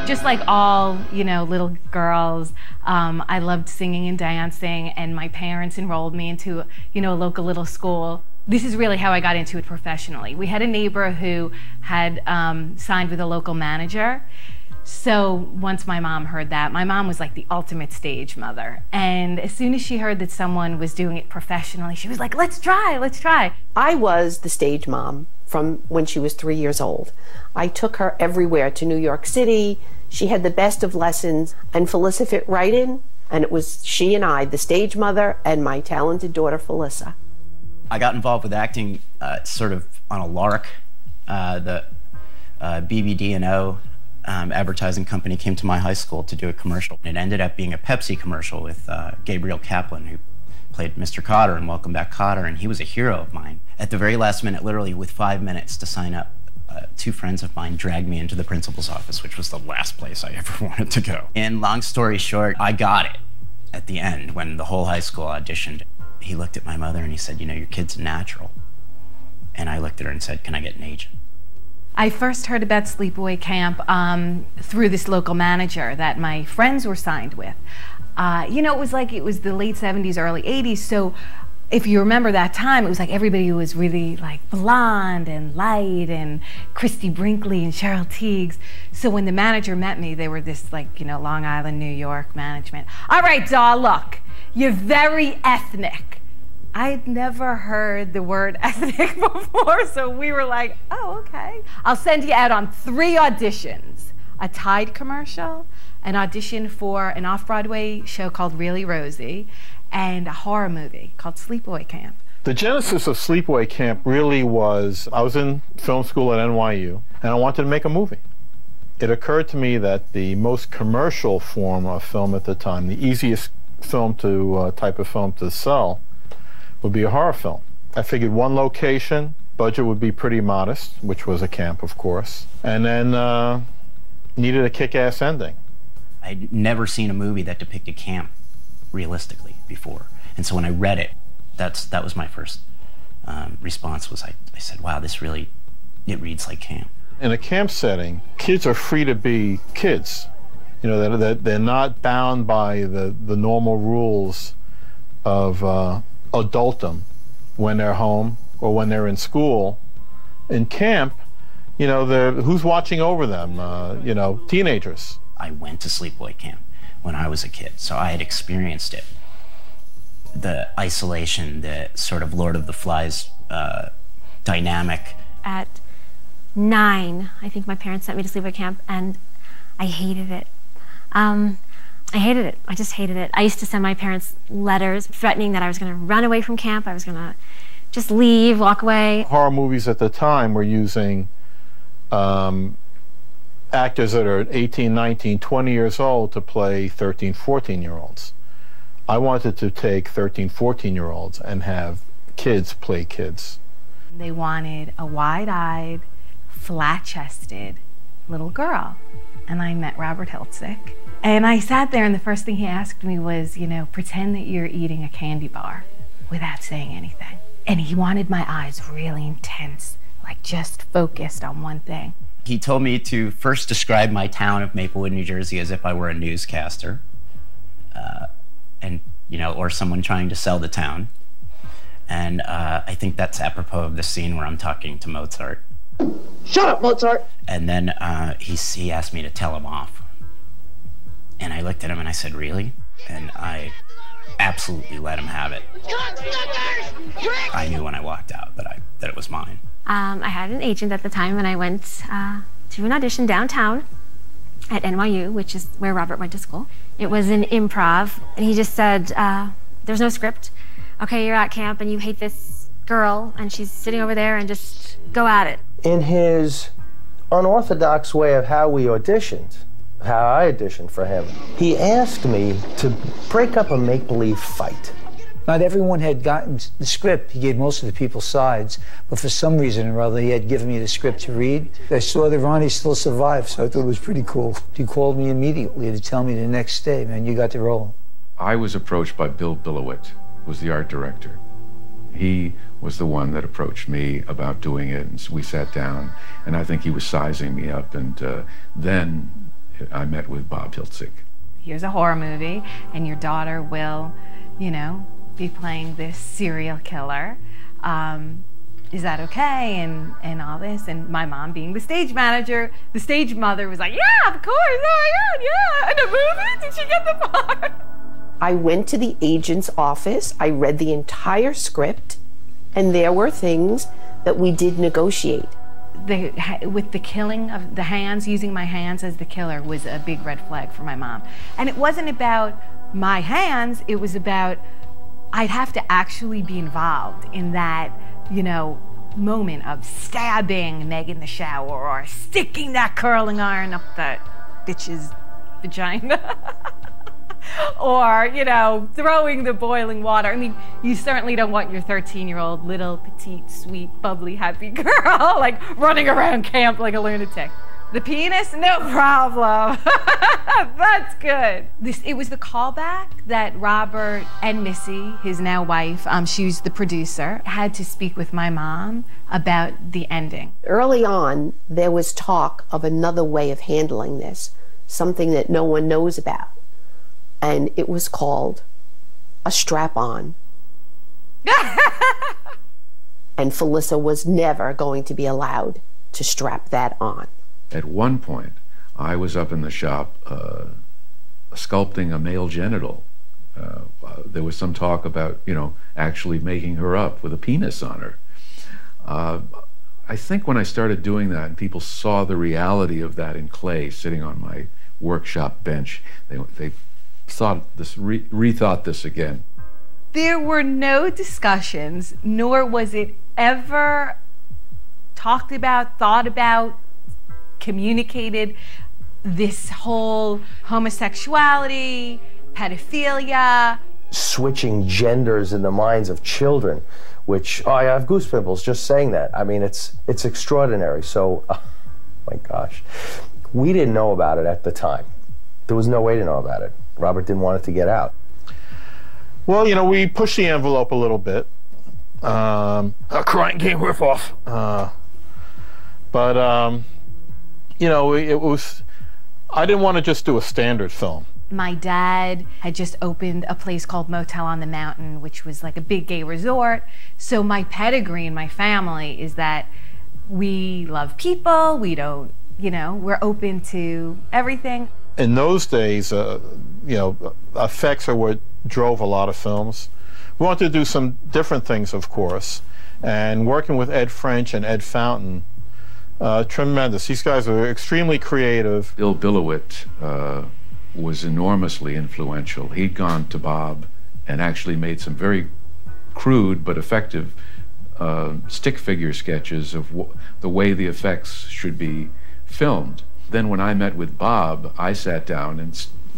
Just like all, little girls, I loved singing and dancing, and my parents enrolled me into, a local little school. This is really how I got into it professionally. We had a neighbor who had signed with a local manager. So once my mom heard that, my mom was like the ultimate stage mother. And as soon as she heard that someone was doing it professionally, she was like, let's try, let's try. I was the stage mom from when she was 3 years old. I took her everywhere to New York City. She had the best of lessons, and Felissa fit right in. And it was she and I, the stage mother, and my talented daughter, Felissa. I got involved with acting sort of on a lark. The BBD&O advertising company came to my high school to do a commercial. It ended up being a Pepsi commercial with Gabriel Kaplan, who played Mr. Cotter in Welcome Back, Kotter, and he was a hero of mine. At the very last minute, literally with 5 minutes to sign up, two friends of mine dragged me into the principal's office, which was the last place I ever wanted to go. And long story short, I got it at the end when the whole high school auditioned. He looked at my mother and he said, your kid's a natural. And I looked at her and said, can I get an agent? I first heard about Sleepaway Camp through this local manager that my friends were signed with. It was the late 70s, early 80s, so if you remember that time, it was like everybody was really like blonde and light, and Christy Brinkley and Cheryl Tiegs. So when the manager met me, they were this Long Island, New York management. All right, doll, look, you're very ethnic. I'd never heard the word ethnic before, so we were like, oh, okay. I'll send you out on 3 auditions: a Tide commercial, an audition for an off-Broadway show called Really Rosie, and a horror movie called Sleepaway Camp. The genesis of Sleepaway Camp really was, I was in film school at NYU, and I wanted to make a movie. It occurred to me that the most commercial form of film at the time, the easiest type of film to sell, would be a horror film. I figured one location, budget would be pretty modest, which was a camp, of course, and then needed a kick-ass ending. I'd never seen a movie that depicted camp realistically before, and so when I read it, that was my first response. I said, wow, it reads like camp. In a camp setting, kids are free to be kids. They're not bound by the normal rules of adultdom when they're home or when they're in school. In camp, who's watching over them? Teenagers. I went to Sleepaway Camp when I was a kid, so I had experienced it. The isolation, the sort of Lord of the Flies dynamic. At 9, I think my parents sent me to Sleepaway Camp, and I hated it. I hated it. I just hated it. I used to send my parents letters threatening that I was going to run away from camp. I was going to just leave, walk away. Horror movies at the time were using actors that are 18, 19, 20 years old to play 13, 14-year-olds. I wanted to take 13, 14-year-olds and have kids play kids. They wanted a wide-eyed, flat-chested little girl. And I met Robert Hiltzik. And I sat there, and the first thing he asked me was, pretend that you're eating a candy bar without saying anything. And he wanted my eyes really intense, like just focused on one thing. He told me to first describe my town of Maplewood, New Jersey as if I were a newscaster, or someone trying to sell the town. And I think that's apropos of the scene where I'm talking to Mozart. Shut up, Mozart! And then he asked me to tell him off. And I looked at him and I said, really? And I absolutely let him have it. I knew when I walked out that it was mine. I had an agent at the time, and I went to an audition downtown at NYU, which is where Robert went to school. It was an improv, and he just said, there's no script. Okay, you're at camp, and you hate this girl, and she's sitting over there, and just go at it. In his unorthodox way of how we auditioned, how I auditioned for him, he asked me to break up a make-believe fight. Not everyone had gotten the script. He gave most of the people sides, but for some reason or other, he had given me the script to read. I saw that Ronnie still survived, so I thought it was pretty cool. He called me immediately to tell me the next day, man, you got the role. I was approached by Bill Billowit, who was the art director. He was the one that approached me about doing it, and so we sat down, and I think he was sizing me up, and then I met with Bob Hiltzik. Here's a horror movie, and your daughter will, you know, be playing this serial killer. Is that okay? And all this. And my mom, being the stage manager, the stage mother, was like, yeah, of course, oh my God, yeah. And the movie, did she get the part? I went to the agent's office, I read the entire script, and there were things that we did negotiate. With the killing of the hands, using my hands as the killer was a big red flag for my mom. And it wasn't about my hands, it was about I'd have to actually be involved in that, you know, moment of stabbing Meg in the shower or sticking that curling iron up that bitch's vagina. Or, you know, throwing the boiling water. I mean, you certainly don't want your 13-year-old little, petite, sweet, bubbly, happy girl, like, running around camp like a lunatic. The penis? No problem. That's good. It was the callback that Robert and Missy, his now wife, she was the producer, had to speak with my mom about the ending. Early on, there was talk of another way of handling this, something that no one knows about. And it was called a strap-on. And Felissa was never going to be allowed to strap that on. At one point, I was up in the shop sculpting a male genital. There was some talk about, you know, actually making her up with a penis on her. I think when I started doing that and people saw the reality of that in clay sitting on my workshop bench, they rethought this again. There were no discussions, nor was it ever talked about, thought about, communicated, this whole homosexuality, pedophilia. Switching genders in the minds of children, which, oh, I have goose pimples just saying that. I mean, it's extraordinary. So, oh my gosh. We didn't know about it at the time. There was no way to know about it. Robert didn't want it to get out. Well, you know, we pushed the envelope a little bit. A crying game ripoff. But you know, it was, I didn't want to just do a standard film. My dad had just opened a place called Motel on the Mountain, which was like a big gay resort. So my pedigree in my family is that we love people, we don't, you know, we're open to everything. In those days, you know, effects are what drove a lot of films. We wanted to do some different things, of course, and working with Ed French and Ed Fountain, tremendous. These guys are extremely creative. Bill Billowit was enormously influential. He'd gone to Bob and actually made some very crude but effective stick figure sketches of the way the effects should be filmed. Then when I met with Bob, I sat down and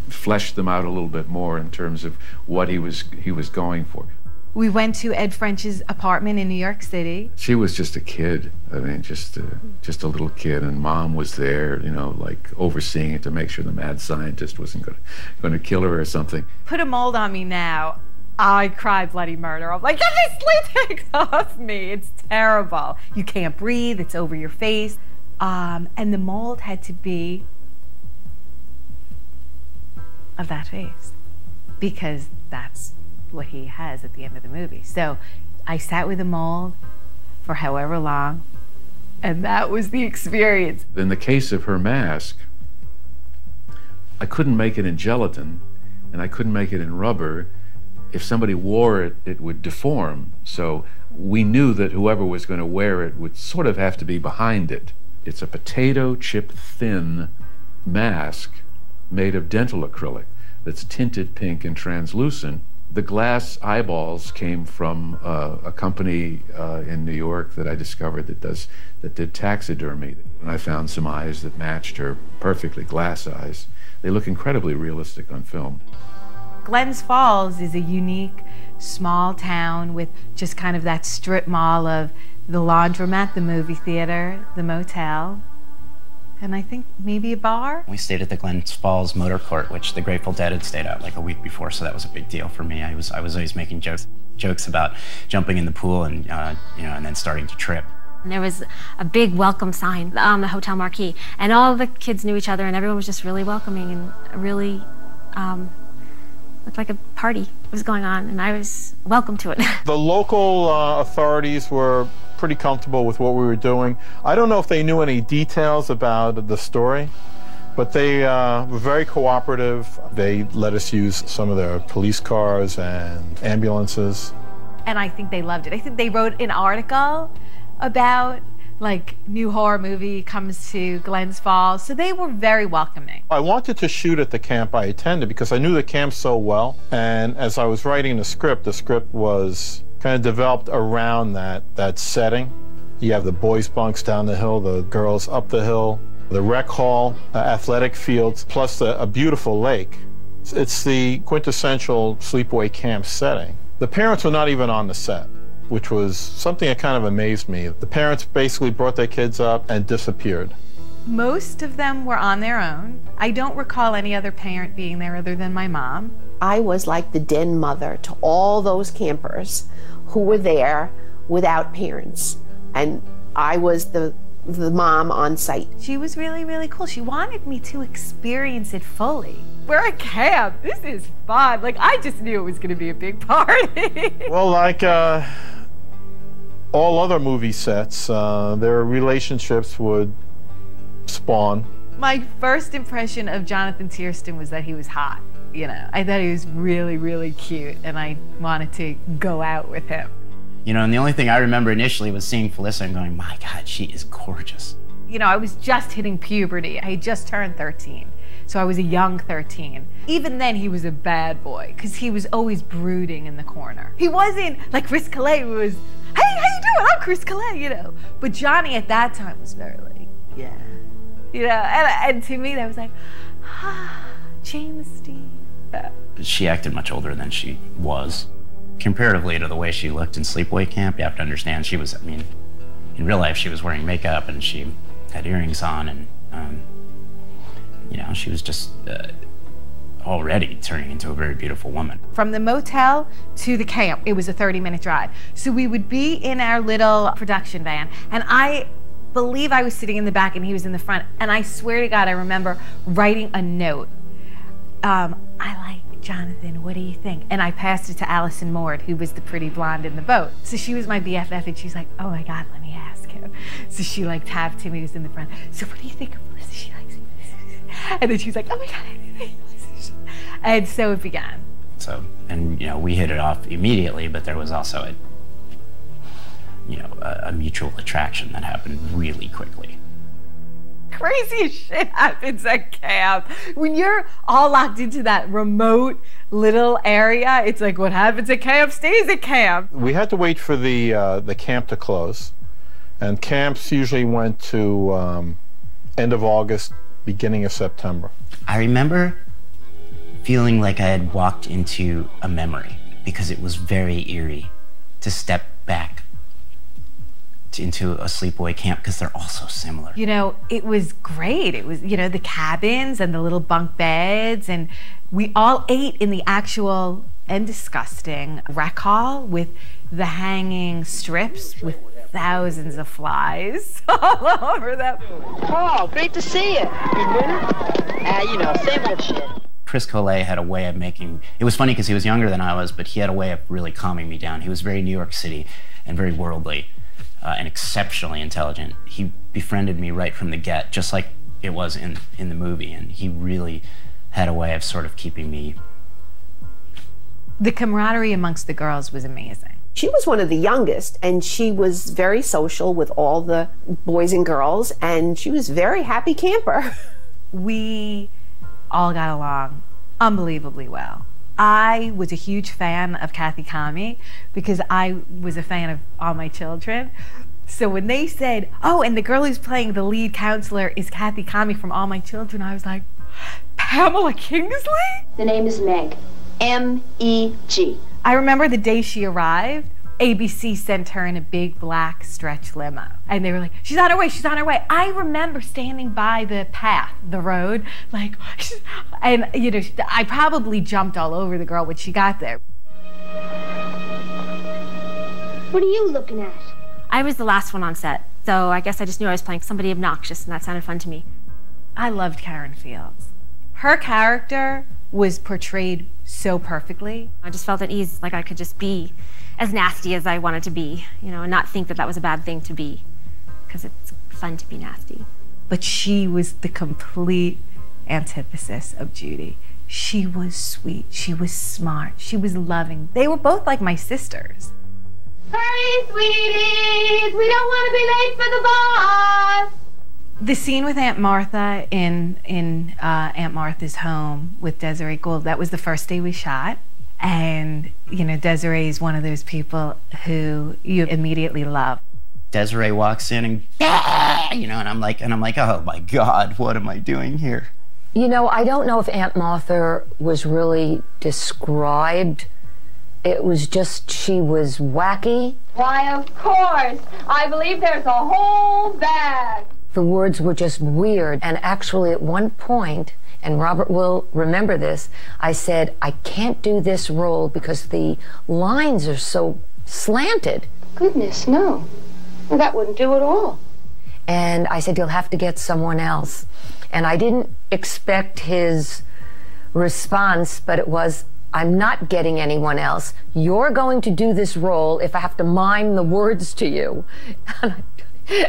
fleshed them out a little bit more in terms of what he was going for. We went to Ed French's apartment in New York City. She was just a kid. I mean, just a little kid, and Mom was there, you know, like overseeing it to make sure the mad scientist wasn't going to kill her or something. Put a mold on me now. I cry bloody murder. I'm like, get this latex off me. It's terrible. You can't breathe. It's over your face. And the mold had to be of that face because that's what he has at the end of the movie. So I sat with the mold for however long, and that was the experience. In the case of her mask, I couldn't make it in gelatin, and I couldn't make it in rubber. If somebody wore it, it would deform. So we knew that whoever was going to wear it would sort of have to be behind it. It's a potato chip thin mask made of dental acrylic that's tinted pink and translucent. The glass eyeballs came from a company in New York that I discovered that did taxidermy. And I found some eyes that matched her perfectly, glass eyes. They look incredibly realistic on film. Glens Falls is a unique small town with just kind of that strip mall of the laundromat, the movie theater, the motel, and I think maybe a bar. We stayed at the Glens Falls Motor Court, which the Grateful Dead had stayed at like a week before, so that was a big deal for me. I was always making jokes about jumping in the pool and you know, and then starting to trip. And there was a big welcome sign on the hotel marquee, and all the kids knew each other, and everyone was just really welcoming and really looked like a party was going on, and I was welcome to it. The local authorities were pretty comfortable with what we were doing. I don't know if they knew any details about the story, but they were very cooperative. They let us use some of their police cars and ambulances. And I think they loved it. I think they wrote an article about, like, new horror movie comes to Glens Falls, so they were very welcoming. I wanted to shoot at the camp I attended because I knew the camp so well, and as I was writing the script was kind of developed around that setting. You have the boys' bunks down the hill, the girls up the hill, the rec hall, athletic fields, plus a beautiful lake. It's the quintessential sleepaway camp setting. The parents were not even on the set, which was something that kind of amazed me. The parents basically brought their kids up and disappeared. Most of them were on their own. I don't recall any other parent being there other than my mom. I was like the den mother to all those campers who were there without parents. And I was the mom on site. She was really, really cool. She wanted me to experience it fully. We're at camp. This is fun. Like, I just knew it was going to be a big party. Well, like all other movie sets, their relationships would spawn. My first impression of Jonathan Tiersten was that he was hot. You know, I thought he was really, really cute, and I wanted to go out with him. You know, and the only thing I remember initially was seeing Felissa and going, my God, she is gorgeous. You know, I was just hitting puberty. I had just turned 13, so I was a young 13. Even then, he was a bad boy, because he was always brooding in the corner. He wasn't like Chris Calais, who was, hey, how you doing? I'm Chris Calais, you know. But Johnny at that time was very like, yeah. You know, and to me, that was like, James Dean. She acted much older than she was. Comparatively to the way she looked in Sleepaway Camp, you have to understand she was, I mean, in real life she was wearing makeup and she had earrings on and, you know, she was just already turning into a very beautiful woman. From the motel to the camp, it was a 30-minute drive. So we would be in our little production van, and I believe I was sitting in the back and he was in the front, and I swear to God, I remember writing a note. I like Jonathan, what do you think? And I passed it to Allison Mord, who was the pretty blonde in the boat. So she was my BFF, and she's like, oh my God, let me ask him. So she like tapped him, he was in the front. So what do you think of Melissa? She likes me. And then she was like, oh my God. And so it began. So, and you know, we hit it off immediately, but there was also a mutual attraction that happened really quickly. Craziest shit happens at camp. When you're all locked into that remote little area, it's like what happens at camp stays at camp. We had to wait for the camp to close, and camps usually went to end of August, beginning of September. I remember feeling like I had walked into a memory because it was very eerie to step back into a sleepaway camp because they're all so similar. You know, it was great. It was, you know, the cabins and the little bunk beds, and we all ate in the actual and disgusting rec hall with the hanging strips with thousands of flies all over them. Oh, great to see you. Good winter? You know, same old shit. Chris Collet had a way of making, it was funny because he was younger than I was, but he had a way of really calming me down. He was very New York City and very worldly. And exceptionally intelligent. He befriended me right from the get, just like it was in the movie, and he really had a way of sort of keeping me. The camaraderie amongst the girls was amazing. She was one of the youngest, and she was very social with all the boys and girls, and she was a very happy camper. We all got along unbelievably well. I was a huge fan of Kathy Kami because I was a fan of All My Children. So when they said, oh, and the girl who's playing the lead counselor is Kathy Kami from All My Children, I was like, Pamela Kingsley? The name is Meg. M-E-G. I remember the day she arrived, ABC sent her in a big black stretch limo. And they were like, she's on her way, she's on her way. I remember standing by the path, the road, like, and you know, I probably jumped all over the girl when she got there. What are you looking at? I was the last one on set. So I guess I just knew I was playing somebody obnoxious, and that sounded fun to me. I loved Karen Fields. Her character was portrayed so perfectly. I just felt at ease, like I could just be as nasty as I wanted to be, you know, and not think that that was a bad thing to be, because it's fun to be nasty. But she was the complete antithesis of Judy. She was sweet, she was smart, she was loving. They were both like my sisters. Hurry, sweeties! We don't want to be late for the bus! The scene with Aunt Martha in Aunt Martha's home with Desiree Gould, that was the first day we shot. And, you know, Desiree is one of those people who you immediately love. Desiree walks in and, you know, and I'm like, oh my God, what am I doing here? You know, I don't know if Aunt Martha was really described. It was just, she was wacky. Why, of course! I believe there's a whole bag! The words were just weird. And actually, at one point, and Robert will remember this, I said, I can't do this role because the lines are so slanted. Goodness, no. Well, that wouldn't do at all. And I said, you'll have to get someone else. And I didn't expect his response, but it was, I'm not getting anyone else. You're going to do this role if I have to mime the words to you. And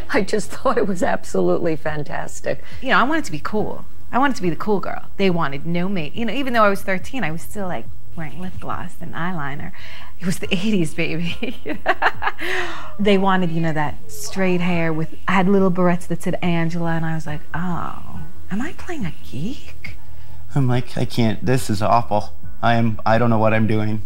I just thought it was absolutely fantastic. You know, I wanted to be cool. I wanted to be the cool girl. They wanted no mate. You know, even though I was 13, I was still like wearing lip gloss and eyeliner. It was the 80s, baby. They wanted, you know, that straight hair with, I had little barrettes that said Angela, and I was like, oh, am I playing a geek? I'm like, I can't, this is awful. I don't know what I'm doing.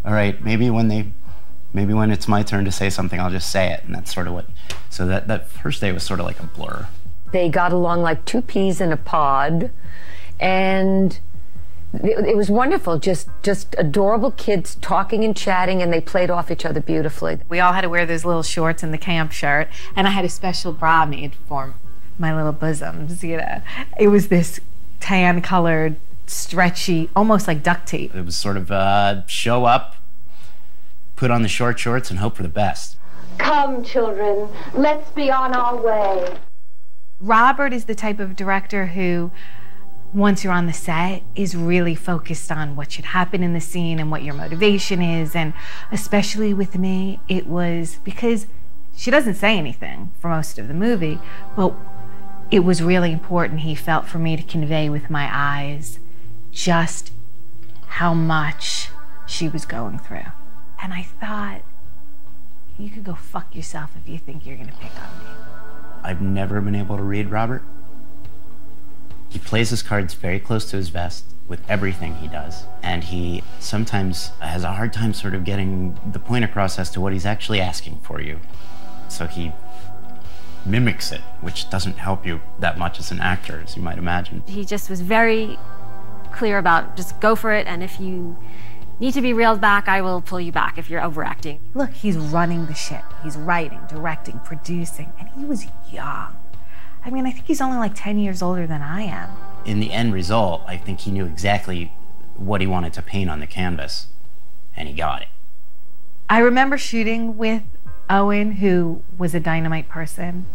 All right, maybe when it's my turn to say something, I'll just say it. And that's sort of what, so that first day was sort of like a blur. They got along like two peas in a pod, and it was wonderful. Just adorable kids talking and chatting, and they played off each other beautifully. We all had to wear those little shorts and the camp shirt, and I had a special bra made for my little bosoms, you know. It was this tan-colored, stretchy, almost like duct tape. It was sort of show up, put on the short shorts, and hope for the best. Come, children, let's be on our way. Robert is the type of director who, once you're on the set, is really focused on what should happen in the scene and what your motivation is. And especially with me, it was because she doesn't say anything for most of the movie, but it was really important, he felt, for me to convey with my eyes just how much she was going through. And I thought, you could go fuck yourself if you think you're gonna pick on me. I've never been able to read Robert. He plays his cards very close to his vest with everything he does. And he sometimes has a hard time sort of getting the point across as to what he's actually asking for you. So he mimics it, which doesn't help you that much as an actor, as you might imagine. He just was very clear about just go for it, and if you need to be reeled back, I will pull you back if you're overacting. Look, he's running the ship. He's writing, directing, producing, and he was young. I mean, I think he's only like 10 years older than I am. In the end result, I think he knew exactly what he wanted to paint on the canvas, and he got it. I remember shooting with Owen, who was a dynamite person.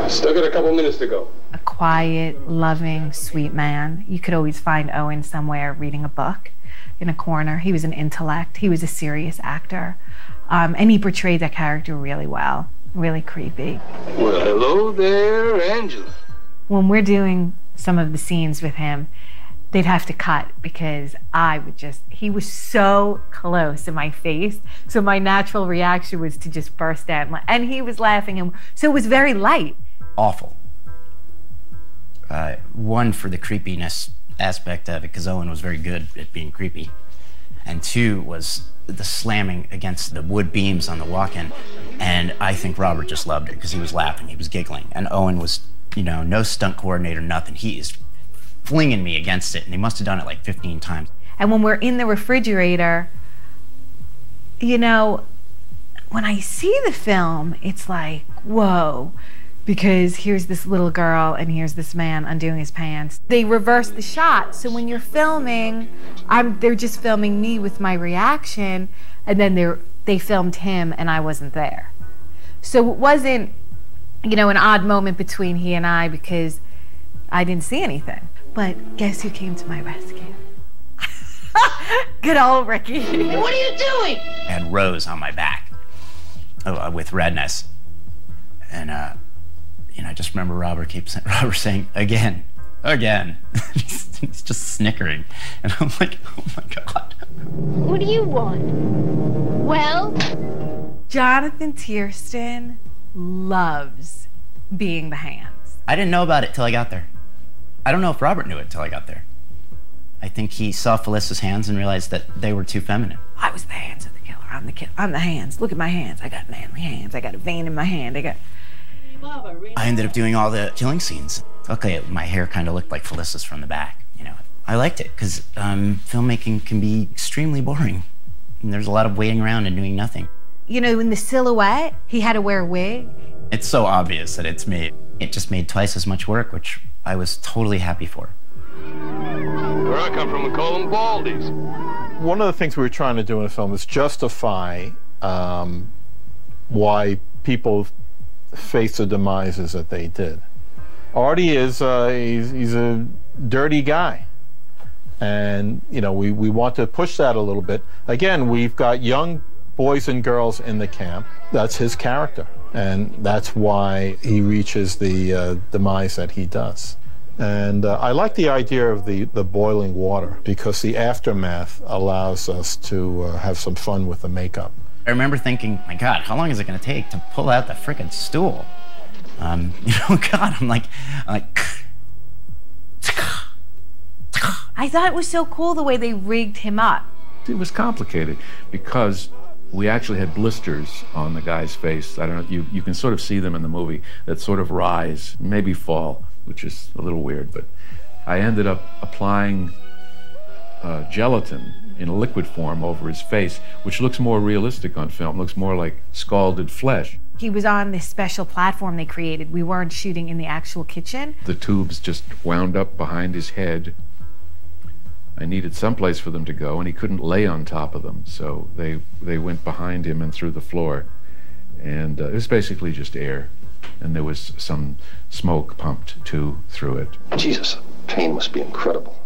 Still got a couple minutes to go. A quiet, loving, sweet man. You could always find Owen somewhere reading a book in a corner. He was an intellect. He was a serious actor. And he portrayed that character really well. Really creepy. Well, hello there, Angela. When we're doing some of the scenes with him, they'd have to cut because he was so close in my face. So my natural reaction was to just burst out. And he was laughing. And so it was very light. Awful. One, for the creepiness aspect of it, because Owen was very good at being creepy. And two was the slamming against the wood beams on the walk-in. And I think Robert just loved it because he was laughing, he was giggling. And Owen was, you know, no stunt coordinator, nothing. He is flinging me against it, and he must have done it like 15 times. And when we're in the refrigerator, you know, when I see the film, it's like, whoa, because here's this little girl and here's this man undoing his pants. They reverse the shot, so when you're filming, they're just filming me with my reaction, and then they filmed him and I wasn't there. So it wasn't you know, an odd moment between he and I because I didn't see anything. But guess who came to my rescue? Good old Ricky. What are you doing? I had Rose on my back with redness. And, you know, I just remember Robert saying, again. He's just snickering. And I'm like, oh my God. What do you want? Well? Jonathan Tiersten loves being the hands. I didn't know about it till I got there. I don't know if Robert knew it till I got there. I think he saw Felissa's hands and realized that they were too feminine. I was the hands of the killer. I'm the hands. Look at my hands. I got manly hands. I got a vein in my hand. I ended up doing all the killing scenes. Luckily, my hair kind of looked like Felissa's from the back. You know, I liked it because filmmaking can be extremely boring. And there's a lot of waiting around and doing nothing. You know, in the silhouette, he had to wear a wig. It's so obvious that it's me. It just made twice as much work, which I was totally happy for. Where I come from, we call them baldies. One of the things we were trying to do in a film is justify why people face the demises that they did. Artie is he's a dirty guy, and you know we want to push that a little bit. Again, we've got young boys and girls in the camp. That's his character, and that's why he reaches the demise that he does. And I like the idea of the boiling water because the aftermath allows us to have some fun with the makeup. I remember thinking, my God, how long is it going to take to pull out the frickin' stool? You know, God, I'm like. I thought it was so cool the way they rigged him up. It was complicated because we actually had blisters on the guy's face. I don't know, you can sort of see them in the movie that sort of rise, maybe fall, which is a little weird, but I ended up applying gelatin in a liquid form over his face, which looks more realistic on film, looks more like scalded flesh. He was on this special platform they created. We weren't shooting in the actual kitchen. The tubes just wound up behind his head. I needed someplace for them to go, and he couldn't lay on top of them, so they went behind him and through the floor. And it was basically just air, and there was some smoke pumped through it. Jesus, pain must be incredible.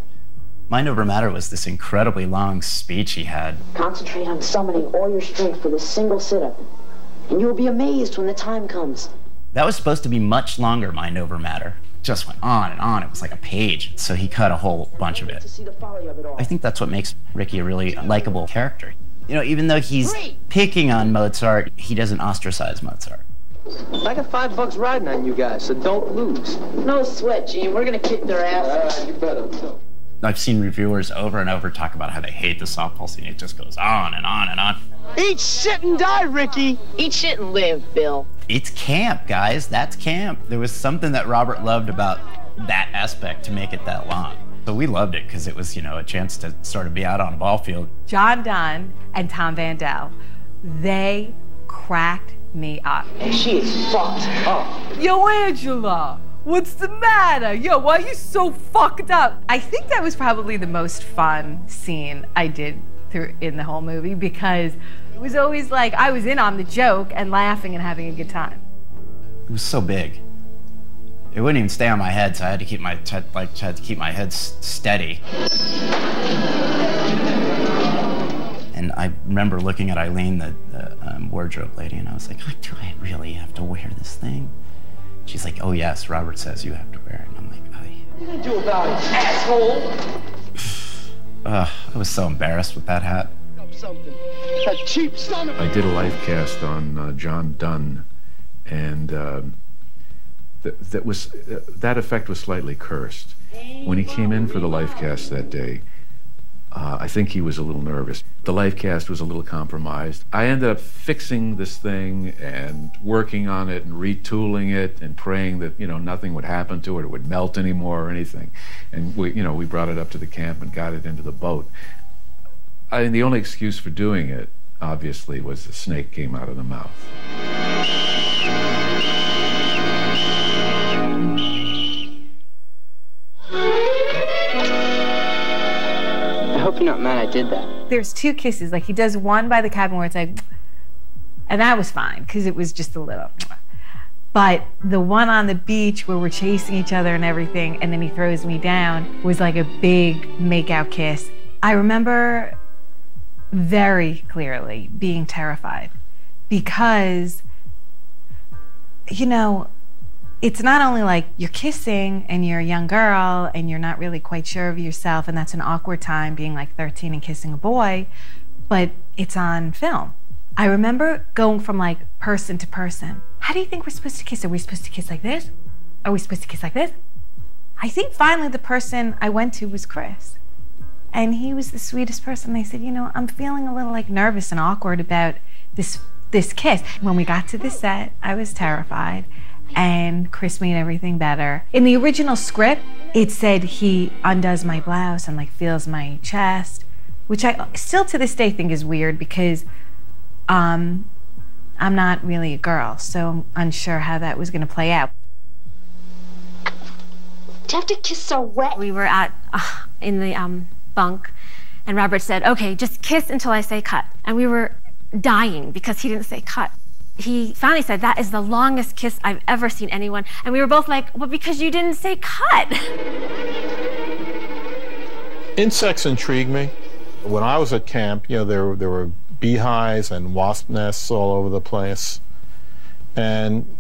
Mind Over Matter was this incredibly long speech he had. Concentrate on summoning all your strength for this single sit-up, and you'll be amazed when the time comes. That was supposed to be much longer, Mind Over Matter. It just went on and on. It was like a page, so he cut a whole bunch of it. I think that's what makes Ricky a really likable character. You know, even though he's picking on Mozart, he doesn't ostracize Mozart. I got $5 riding on you guys, so don't lose. No sweat, Gene. We're gonna kick their asses. You better. I've seen reviewers over and over talk about how they hate the softball scene. It just goes on and on and on. Eat shit and die, Ricky! Eat shit and live, Bill. It's camp, guys. That's camp. There was something that Robert loved about that aspect to make it that long. So we loved it because it was, you know, a chance to sort of be out on a ball field. John Dunn and Tom Vandell, they cracked me up. And she is fucked up. Yo, Angela! What's the matter? Yo, why are you so fucked up? I think that was probably the most fun scene I did in the whole movie because it was always like I was in on the joke and laughing and having a good time. It was so big. It wouldn't even stay on my head, so I had to keep my head steady. And I remember looking at Eileen, the wardrobe lady, and I was like, do I really have to wear this thing? She's like, oh yes, Robert says you have to wear it. And I'm like, What are you gonna do about it, asshole? I was so embarrassed with that hat. Something. That cheap son of a... I did a life cast on John Dunn, and that effect was slightly cursed. When he came in for the life cast that day, I think he was a little nervous. The life cast was a little compromised. I ended up fixing this thing and working on it and retooling it and praying that, you know, nothing would happen to it or would melt anymore or anything. And we brought it up to the camp and got it into the boat. The only excuse for doing it, obviously, was the snake came out of the mouth. I hope you're not mad I did that. There's two kisses. Like he does one by the cabin where it's like, and that was fine because it was just a little. But the one on the beach where we're chasing each other and everything, and then he throws me down, was like a big make-out kiss. I remember very clearly being terrified because, you know, it's not only like you're kissing and you're a young girl and you're not really quite sure of yourself, and that's an awkward time being like 13 and kissing a boy, but it's on film. I remember going from like person to person. How do you think we're supposed to kiss? Are we supposed to kiss like this? Are we supposed to kiss like this? I think finally the person I went to was Chris. And he was the sweetest person. I said, you know, I'm feeling a little like nervous and awkward about this kiss. When we got to the set, I was terrified. And Chris made everything better. In the original script, it said he undoes my blouse and like feels my chest, which I still to this day think is weird because I'm not really a girl, so I'm unsure how that was gonna play out. Do you have to kiss so wet? We were at in the bunk, and Robert said, okay, just kiss until I say cut. And we were dying because he didn't say cut. He finally said, that is the longest kiss I've ever seen anyone. And we were both like, well, because you didn't say cut. Insects intrigue me. When I was at camp, you know, there were beehives and wasp nests all over the place. And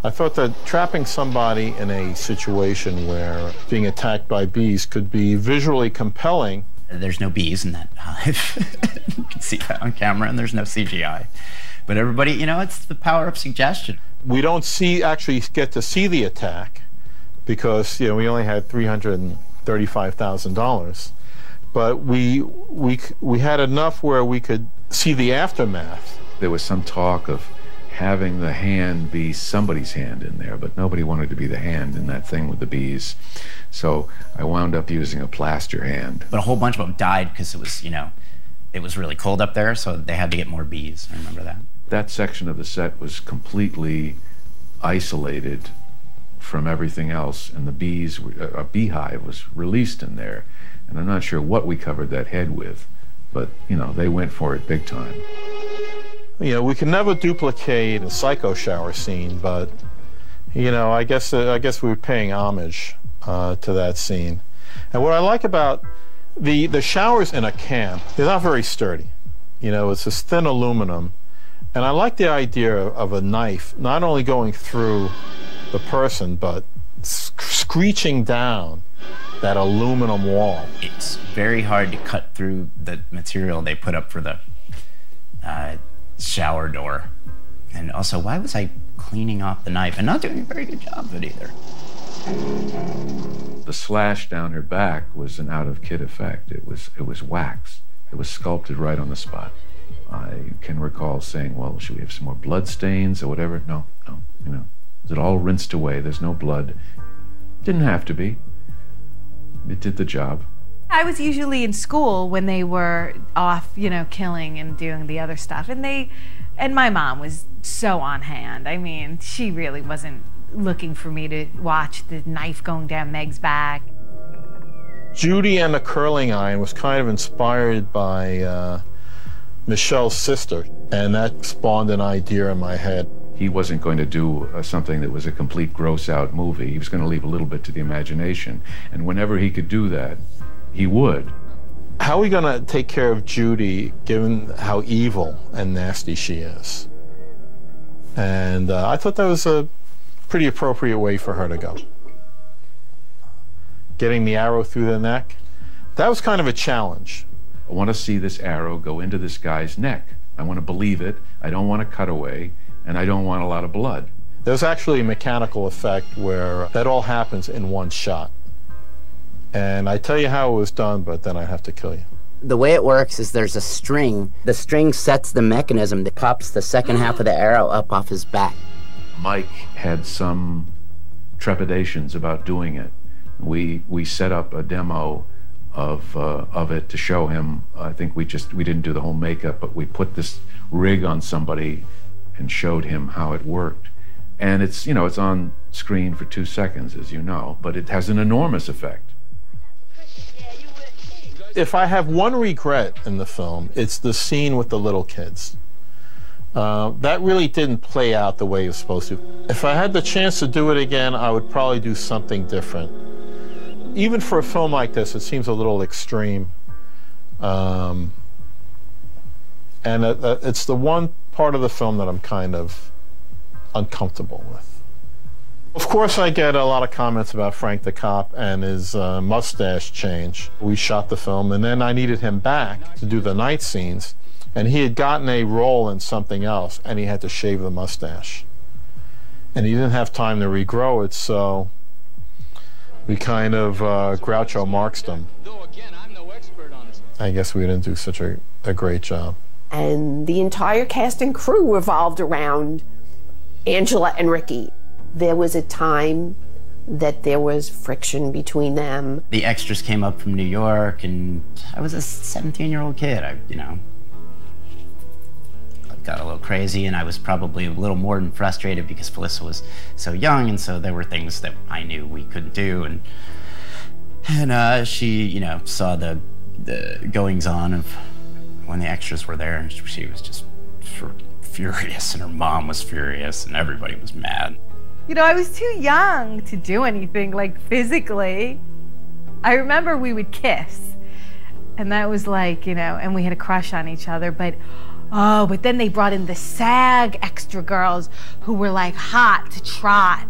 I thought that trapping somebody in a situation where being attacked by bees could be visually compelling. There's no bees in that hive. You can see that on camera, and there's no CGI. But everybody, you know, it's the power of suggestion. We don't actually get to see the attack because, you know, we only had $335,000. But we had enough where we could see the aftermath. There was some talk of having the hand be somebody's hand in there, but nobody wanted to be the hand in that thing with the bees. So I wound up using a plaster hand. But a whole bunch of them died because it was, you know, it was really cold up there, so they had to get more bees. I remember that. That section of the set was completely isolated from everything else, and the bees, a beehive was released in there. And I'm not sure what we covered that head with, but, you know, they went for it big time. You know, we can never duplicate a psycho shower scene, but, you know, I guess we were paying homage to that scene. And what I like about the showers in a camp, they're not very sturdy. You know, it's this thin aluminum. And I like the idea of a knife not only going through the person, but screeching down that aluminum wall. It's very hard to cut through the material they put up for the shower door. And also, why was I cleaning off the knife and not doing a very good job of it either? The slash down her back was an out-of-kit effect. It was wax. It was sculpted right on the spot. I can recall saying, well, should we have some more blood stains or whatever? No, you know. It all rinsed away. There's no blood. Didn't have to be. It did the job. I was usually in school when they were off, you know, killing and doing the other stuff. And my mom was so on hand. I mean, she really wasn't looking for me to watch the knife going down Meg's back. Judy and the curling iron was kind of inspired by Michelle's sister, and that spawned an idea in my head. He wasn't going to do something that was a complete gross-out movie. He was going to leave a little bit to the imagination, and whenever he could do that, he would. How are we going to take care of Judy, given how evil and nasty she is? And I thought that was a pretty appropriate way for her to go. Getting the arrow through the neck, that was kind of a challenge. I want to see this arrow go into this guy's neck. I want to believe it. I don't want a cutaway, and I don't want a lot of blood. There's actually a mechanical effect where that all happens in one shot. And I tell you how it was done, but then I have to kill you. The way it works is there's a string. The string sets the mechanism that pops the second half of the arrow up off his back. Mike had some trepidations about doing it. We set up a demo of it to show him. I think we didn't do the whole makeup, but we put this rig on somebody and showed him how it worked. And it's, you know, it's on screen for 2 seconds, as you know, but it has an enormous effect. If I have one regret in the film, it's the scene with the little kids. That really didn't play out the way it was supposed to. If I had the chance to do it again, I would probably do something different. Even for a film like this, it seems a little extreme. And it's the one part of the film that I'm kind of uncomfortable with. Of course, I get a lot of comments about Frank the Cop and his mustache change. We shot the film, and then I needed him back to do the night scenes, and he had gotten a role in something else, and he had to shave the mustache. And he didn't have time to regrow it, so we kind of Groucho Marxed him. I guess we didn't do such a great job. And the entire cast and crew revolved around Angela and Ricky. There was a time that there was friction between them. The extras came up from New York, and I was a 17-year-old kid. I got a little crazy, and I was probably a little more than frustrated because Felissa was so young, and so there were things that I knew we couldn't do, and she, saw the goings-on of when the extras were there, and she was just furious, and her mom was furious, and everybody was mad. I was too young to do anything, like, physically. I remember we would kiss, and that was like, and we had a crush on each other, but then they brought in the SAG extra girls who were, like, hot to trot.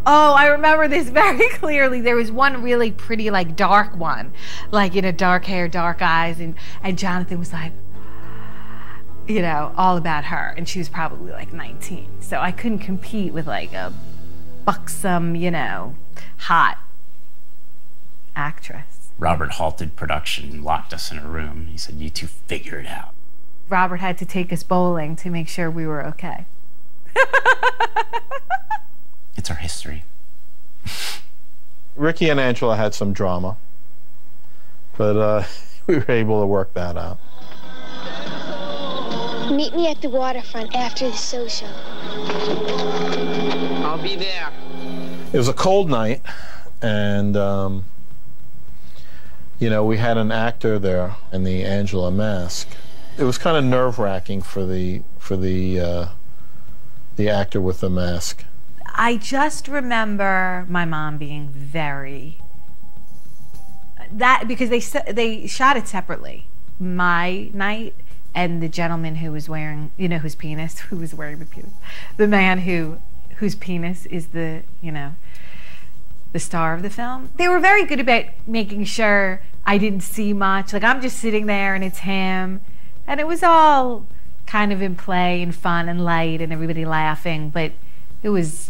Oh, I remember this very clearly. There was one really pretty, like, dark one, like, dark hair, dark eyes, and Jonathan was like, all about her, and she was probably, like, 19. So I couldn't compete with, like, a buxom, hot actress. Robert halted production and locked us in a room. He said, "You two figure it out." Robert had to take us bowling to make sure we were okay. It's our history. Ricky and Angela had some drama, but we were able to work that out. Meet me at the Waterfront after the social. I'll be there. It was a cold night, and we had an actor there in the Angela mask. It was kind of nerve-wracking for the actor with the mask. I just remember my mom being because they shot it separately. My night and the gentleman who was wearing, whose penis, who was wearing the penis, the man whose penis is the star of the film. They were very good about making sure I didn't see much. Like, I'm just sitting there and it's him. And it was all kind of in play and fun and light and everybody laughing. But it was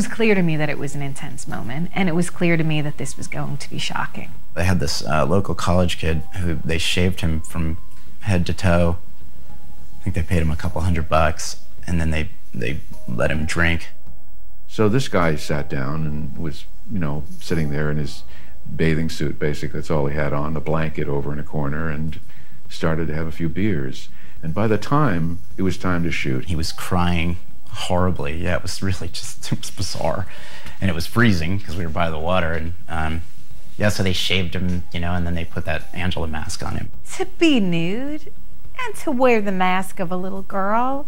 clear to me that it was an intense moment. And it was clear to me that this was going to be shocking. They had this local college kid who they shaved him from head to toe. I think they paid him a couple $100, and then they let him drink. So this guy sat down and was, sitting there in his bathing suit, basically. That's all he had on, a blanket over in a corner, and started to have a few beers. And by the time it was time to shoot, he was crying horribly. Yeah, it was really it was bizarre. And it was freezing because we were by the water. And so they shaved him, and then they put that Angela mask on him. To be nude and to wear the mask of a little girl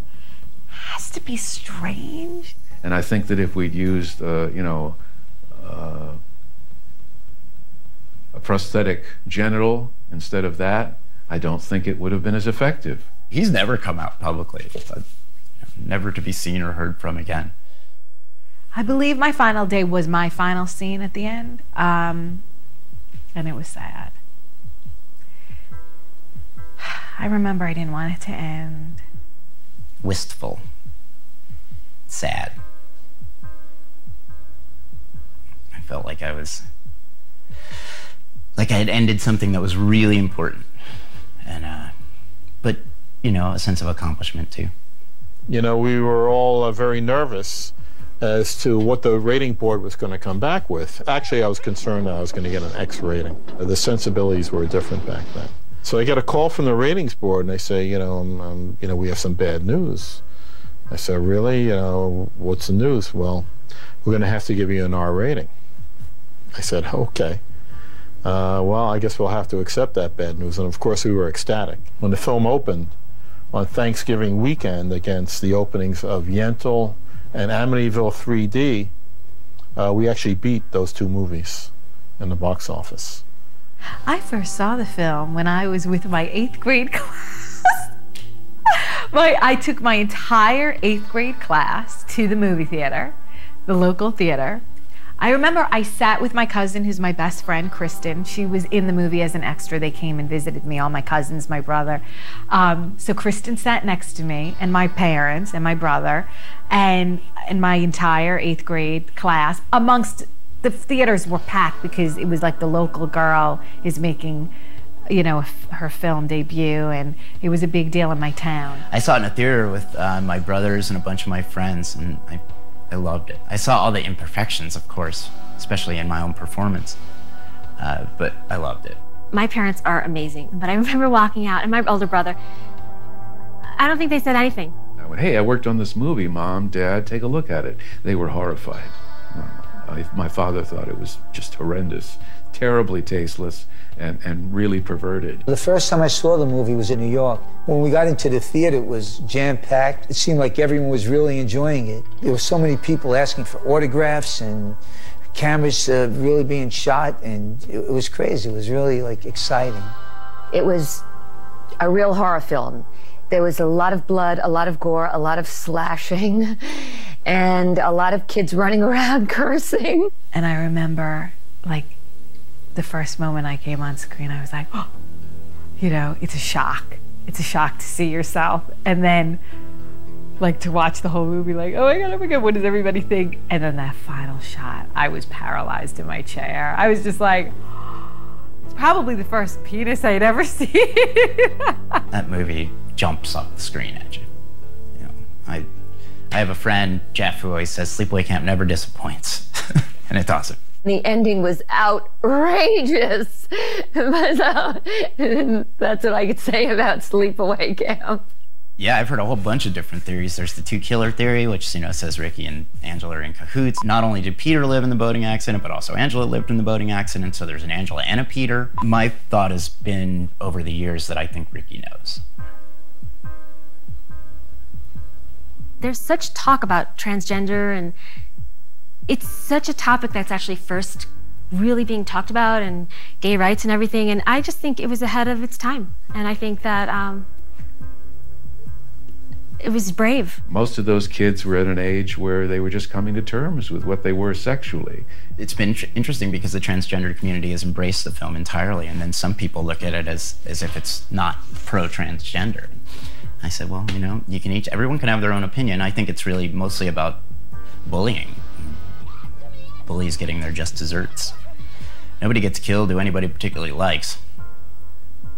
has to be strange. And I think that if we'd used, a prosthetic genital instead of that, I don't think it would have been as effective. He's never come out publicly, never to be seen or heard from again. I believe my final day was my final scene at the end, and it was sad. I remember I didn't want it to end. Wistful. Sad. I felt like I had ended something that was really important. And, but, a sense of accomplishment too. We were all very nervous as to what the rating board was going to come back with. Actually, I was concerned that I was going to get an X rating. The sensibilities were different back then. So I get a call from the ratings board, and they say, we have some bad news. I said, really? What's the news? Well, we're going to have to give you an R rating. I said, okay. Well, I guess we'll have to accept that bad news. And of course, we were ecstatic. When the film opened, on Thanksgiving weekend against the openings of Yentl and Amityville 3D, we actually beat those two movies in the box office. I first saw the film when I was with my 8th grade class. I took my entire 8th grade class to the movie theater, the local theater. I remember I sat with my cousin, who's my best friend, Kristen. She was in the movie as an extra. They came and visited me, all my cousins, my brother. So Kristen sat next to me, and my parents, and my brother, and my entire 8th grade class. Amongst the theaters were packed because it was like the local girl is making, you know, her film debut, and it was a big deal in my town. I saw it in a theater with my brothers and a bunch of my friends, and I loved it. I saw all the imperfections, of course, especially in my own performance, but I loved it. My parents are amazing, but I remember walking out, and my older brother, I don't think they said anything. I went, hey, I worked on this movie, Mom, Dad, take a look at it. They were horrified. My father thought it was just horrendous, terribly tasteless, and really perverted. The first time I saw the movie was in New York. When we got into the theater, it was jam-packed. It seemed like everyone was really enjoying it. There were so many people asking for autographs and cameras really being shot, and it was crazy. It was really, like, exciting. It was a real horror film. There was a lot of blood, a lot of gore, a lot of slashing, and a lot of kids running around cursing. And I remember, like, the first moment I came on screen, I was like, oh, you know, it's a shock. It's a shock to see yourself. And then, like, to watch the whole movie, like, oh my God, what does everybody think? And then that final shot, I was paralyzed in my chair. I was just like, it's probably the first penis I'd ever seen. That movie jumps off the screen at you. You know, I have a friend, Jeff, who always says Sleepaway Camp never disappoints, and it doesn't. The ending was outrageous. That's what I could say about Sleepaway Camp. Yeah, I've heard a whole bunch of different theories. There's the two-killer theory, which, you know, says Ricky and Angela are in cahoots. Not only did Peter live in the boating accident, but also Angela lived in the boating accident, so there's an Angela and a Peter. My thought has been, over the years, that I think Ricky knows. There's such talk about transgender, and it's such a topic that's actually first really being talked about, and gay rights and everything, and I just think it was ahead of its time. And I think that it was brave. Most of those kids were at an age where they were just coming to terms with what they were sexually. It's been interesting because the transgender community has embraced the film entirely, and then some people look at it as if it's not pro-transgender. I said, well, you know, everyone can have their own opinion. I think it's really mostly about bullying. Bullies getting their just desserts. Nobody gets killed who anybody particularly likes.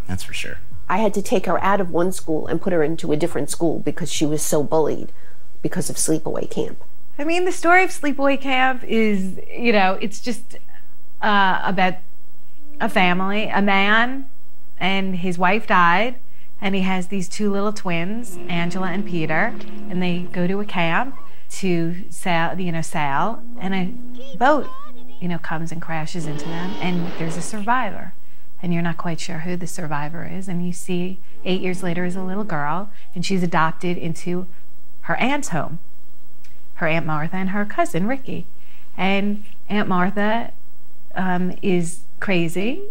That's for sure. I had to take her out of one school and put her into a different school because she was so bullied because of Sleepaway Camp. I mean, the story of Sleepaway Camp is, you know, it's just about a family, a man, and his wife died, and he has these two little twins, Angela and Peter, and they go to a camp to sail, and a boat, you know, comes and crashes into them, and there's a survivor, and you're not quite sure who the survivor is, and you see 8 years later is a little girl, and she's adopted into her aunt's home, her Aunt Martha and her cousin Ricky, and Aunt Martha is crazy,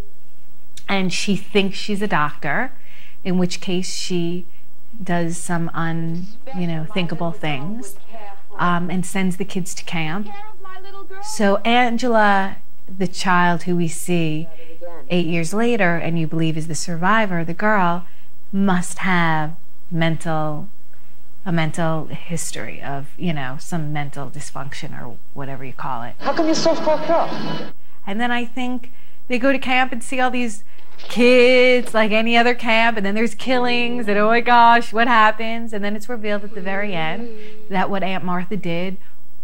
and she thinks she's a doctor, in which case she does some unthinkable things. And sends the kids to camp. So Angela, the child who we see 8 years later and you believe is the survivor, the girl, must have a mental history of, you know, some mental dysfunction or whatever you call it. How come you're so fucked up? And then I think they go to camp and see all these kids like any other camp, and then there's killings, and oh my gosh, what happens? And then it's revealed at the very end that what Aunt Martha did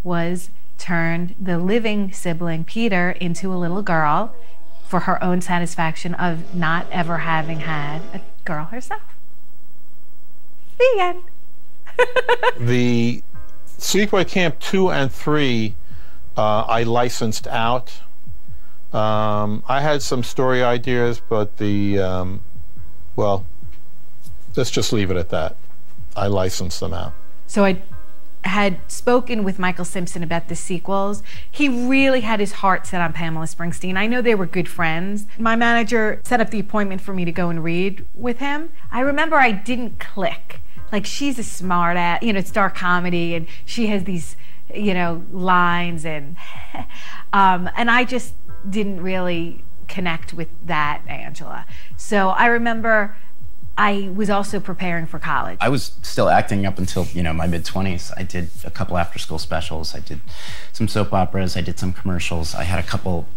was turned the living sibling Peter into a little girl for her own satisfaction of not ever having had a girl herself. The end. The Sleepaway Camp 2 and 3 I licensed out. I had some story ideas, but well, let's just leave it at that. I licensed them out. So I had spoken with Michael Simpson about the sequels. He really had his heart set on Pamela Springsteen. I know they were good friends. My manager set up the appointment for me to go and read with him. I remember I didn't click. Like, she's a smart ass, you know, it's dark comedy, and she has these, you know, lines, and I just didn't really connect with that Angela. So I remember I was also preparing for college. I was still acting up until, you know, my mid-20s. I did a couple after-school specials. I did some soap operas. I did some commercials. I had a couple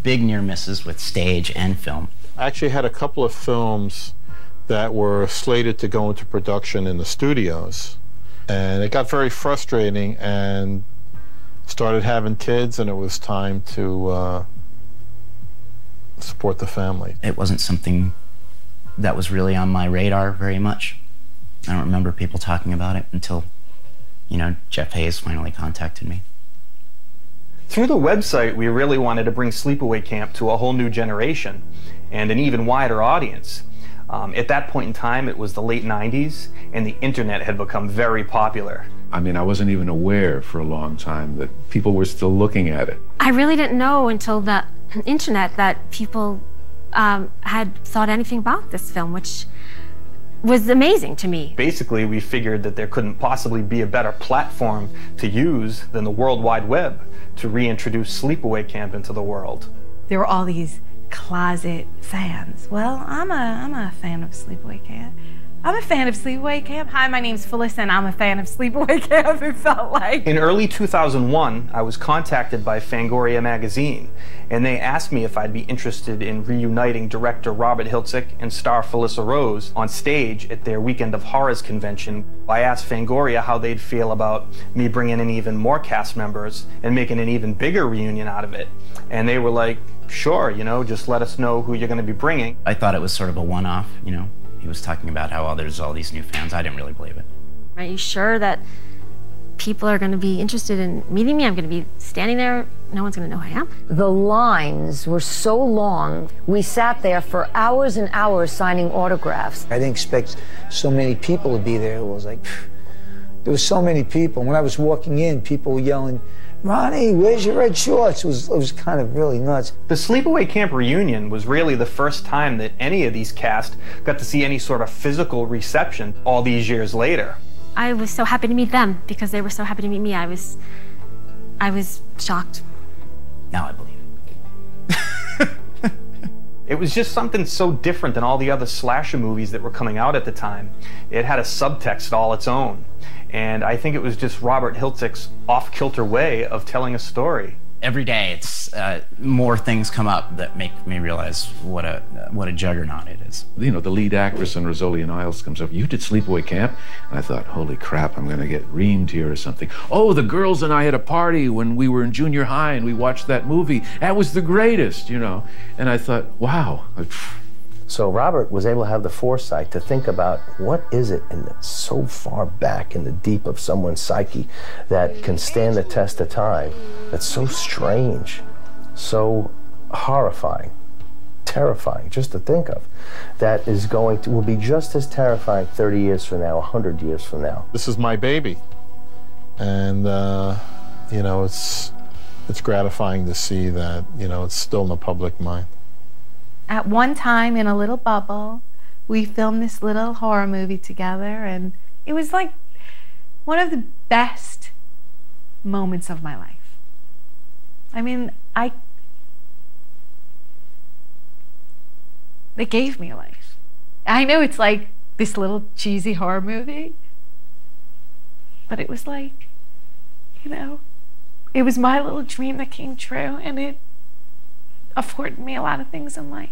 big near misses with stage and film. I actually had a couple of films that were slated to go into production in the studios, and it got very frustrating, and started having kids, and it was time to support the family. It wasn't something that was really on my radar very much. I don't remember people talking about it until, you know, Jeff Hayes finally contacted me. Through the website, we really wanted to bring Sleepaway Camp to a whole new generation and an even wider audience. At that point in time, it was the late 90s, and the internet had become very popular. I mean, I wasn't even aware for a long time that people were still looking at it. I really didn't know until the internet that people had thought anything about this film, which was amazing to me. Basically, we figured that there couldn't possibly be a better platform to use than the World Wide Web to reintroduce Sleepaway Camp into the world. There were all these closet fans. Well, I'm a fan of Sleepaway Camp. I'm a fan of Sleepaway Camp. Hi, my name's Phyllis, and I'm a fan of Sleepaway Camp, it felt like. In early 2001, I was contacted by Fangoria magazine, and they asked me if I'd be interested in reuniting director Robert Hiltzik and star Felissa Rose on stage at their Weekend of Horrors convention. I asked Fangoria how they'd feel about me bringing in even more cast members and making an even bigger reunion out of it. And they were like, sure, you know, just let us know who you're going to be bringing. I thought it was sort of a one-off, you know. He was talking about how, oh, there's all these new fans. I didn't really believe it. Are you sure that people are going to be interested in meeting me? I'm going to be standing there. No one's going to know who I am. The lines were so long. We sat there for hours and hours signing autographs. I didn't expect so many people to be there. It was like, there were so many people. When I was walking in, people were yelling, Ronnie, where's your red shorts? It was kind of really nuts. The Sleepaway Camp reunion was really the first time that any of these cast got to see any sort of physical reception all these years later. I was so happy to meet them because they were so happy to meet me. I was shocked. Now I believe it. It was just something so different than all the other slasher movies that were coming out at the time. It had a subtext all its own. And I think it was just Robert Hiltzik's off-kilter way of telling a story. Every day, it's more things come up that make me realize what a juggernaut it is. You know, the lead actress in Rizzoli and Isles comes up, you did Sleepaway Camp? And I thought, holy crap, I'm going to get reamed here or something. Oh, the girls and I had a party when we were in junior high and we watched that movie. That was the greatest, you know. And I thought, wow. So Robert was able to have the foresight to think about what is it so far back in the deep of someone's psyche that can stand the test of time, that's so strange, so horrifying, terrifying just to think of, that will be just as terrifying 30 years from now, 100 years from now. This is my baby, and you know, it's gratifying to see that, you know, it's still in the public mind. At one time, in a little bubble, we filmed this little horror movie together, and it was like one of the best moments of my life. I mean, it gave me life. I know it's like this little cheesy horror movie, but it was like, you know, it was my little dream that came true, and it afforded me a lot of things in life.